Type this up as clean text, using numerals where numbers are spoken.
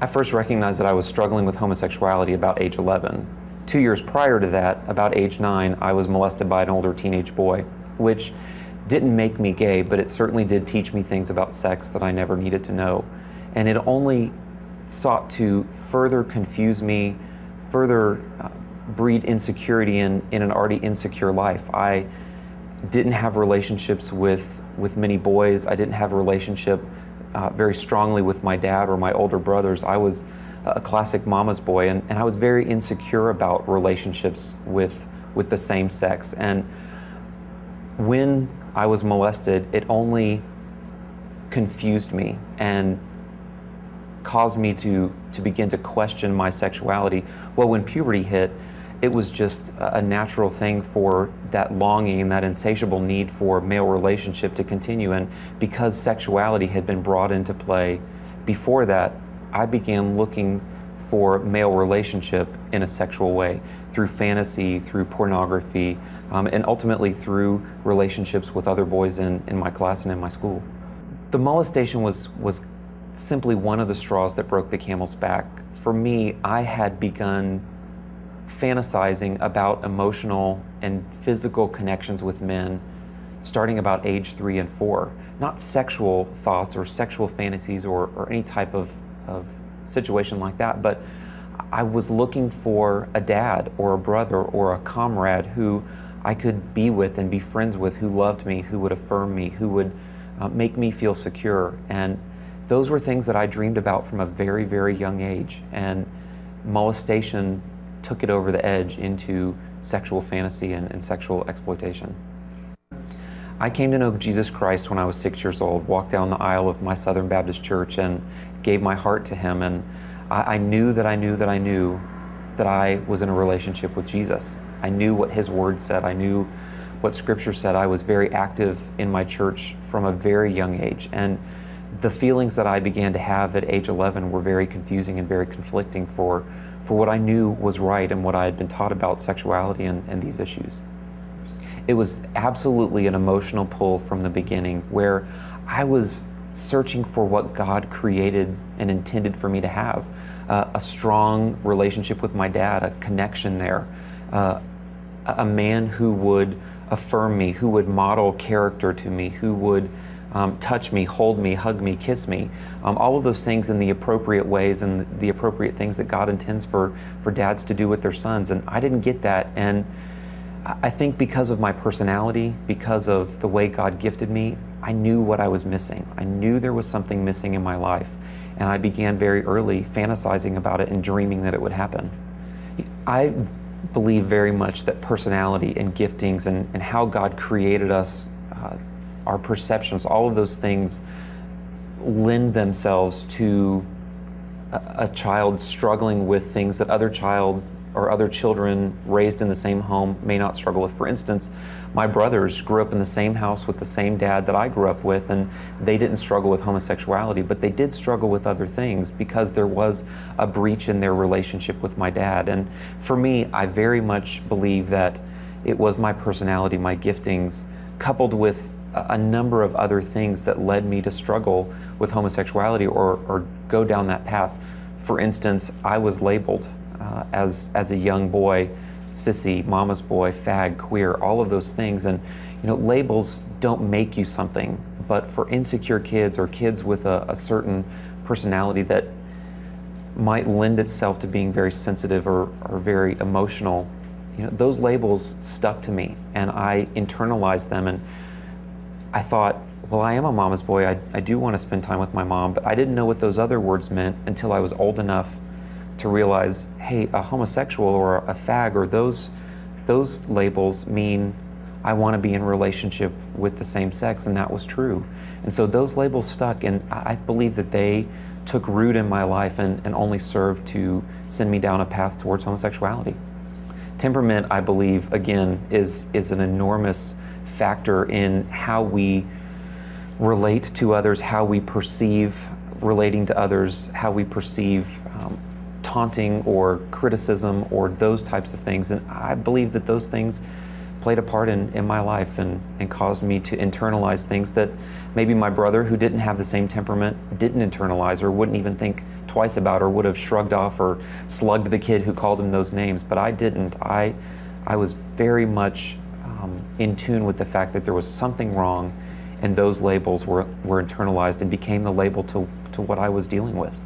I first recognized that I was struggling with homosexuality about age 11. 2 years prior to that, about age 9, I was molested by an older teenage boy, which didn't make me gay, but it certainly did teach me things about sex that I never needed to know. And it only sought to further confuse me, further breed insecurity in an already insecure life. I didn't have relationships with many boys. I didn't have a relationship very strongly with my dad or my older brothers. I was a classic mama's boy, and I was very insecure about relationships with the same sex. And when I was molested, it only confused me and caused me to begin to question my sexuality. Well, when puberty hit, it was just a natural thing for that longing and that insatiable need for male relationship to continue. And because sexuality had been brought into play before that, I began looking for male relationship in a sexual way, through fantasy, through pornography, and ultimately through relationships with other boys in my class and in my school. The molestation was simply one of the straws that broke the camel's back. For me, I had begun fantasizing about emotional and physical connections with men starting about age 3 and 4. Not sexual thoughts or sexual fantasies or any type of situation like that, but I was looking for a dad or a brother or a comrade who I could be with and be friends with, who loved me, who would affirm me, who would make me feel secure. And those were things that I dreamed about from a very, very young age. And molestation took it over the edge into sexual fantasy and sexual exploitation. I came to know Jesus Christ when I was 6 years old, walked down the aisle of my Southern Baptist church and gave my heart to Him. And I knew that I was in a relationship with Jesus. I knew what His Word said. I knew what Scripture said. I was very active in my church from a very young age. And the feelings that I began to have at age 11 were very confusing and very conflicting for what I knew was right and what I had been taught about sexuality and these issues. It was absolutely an emotional pull from the beginning, where I was searching for what God created and intended for me to have. A strong relationship with my dad, a connection there, a man who would affirm me, who would model character to me, who would touch me, hold me, hug me, kiss me. All of those things in the appropriate ways and the appropriate things that God intends for dads to do with their sons. And I didn't get that. And I think because of my personality, because of the way God gifted me, I knew what I was missing. I knew there was something missing in my life. And I began very early fantasizing about it and dreaming that it would happen. I believe very much that personality and giftings and how God created us, our perceptions, all of those things lend themselves to a child struggling with things that other children raised in the same home may not struggle with. For instance, my brothers grew up in the same house with the same dad that I grew up with, and they didn't struggle with homosexuality, but they did struggle with other things because there was a breach in their relationship with my dad. And for me, I very much believe that it was my personality, my giftings, coupled with a number of other things that led me to struggle with homosexuality or go down that path. For instance, I was labeled as a young boy, sissy, mama's boy, fag, queer, all of those things. And labels don't make you something, but for insecure kids or kids with a certain personality that might lend itself to being very sensitive or very emotional, those labels stuck to me and I internalized them. And I thought, well, I am a mama's boy. I do want to spend time with my mom, but I didn't know what those other words meant until I was old enough to realize, hey, a homosexual or a fag or those labels mean I want to be in a relationship with the same sex, and that was true. And so those labels stuck, and I believe that they took root in my life and only served to send me down a path towards homosexuality. Temperament, I believe, again, is an enormous factor in how we relate to others, how we perceive relating to others, how we perceive taunting or criticism or those types of things. And I believe that those things played a part in my life and caused me to internalize things that maybe my brother, who didn't have the same temperament, didn't internalize or wouldn't even think twice about or would have shrugged off or slugged the kid who called him those names, but I didn't. I was very much in tune with the fact that there was something wrong, and those labels were internalized and became the label to what I was dealing with.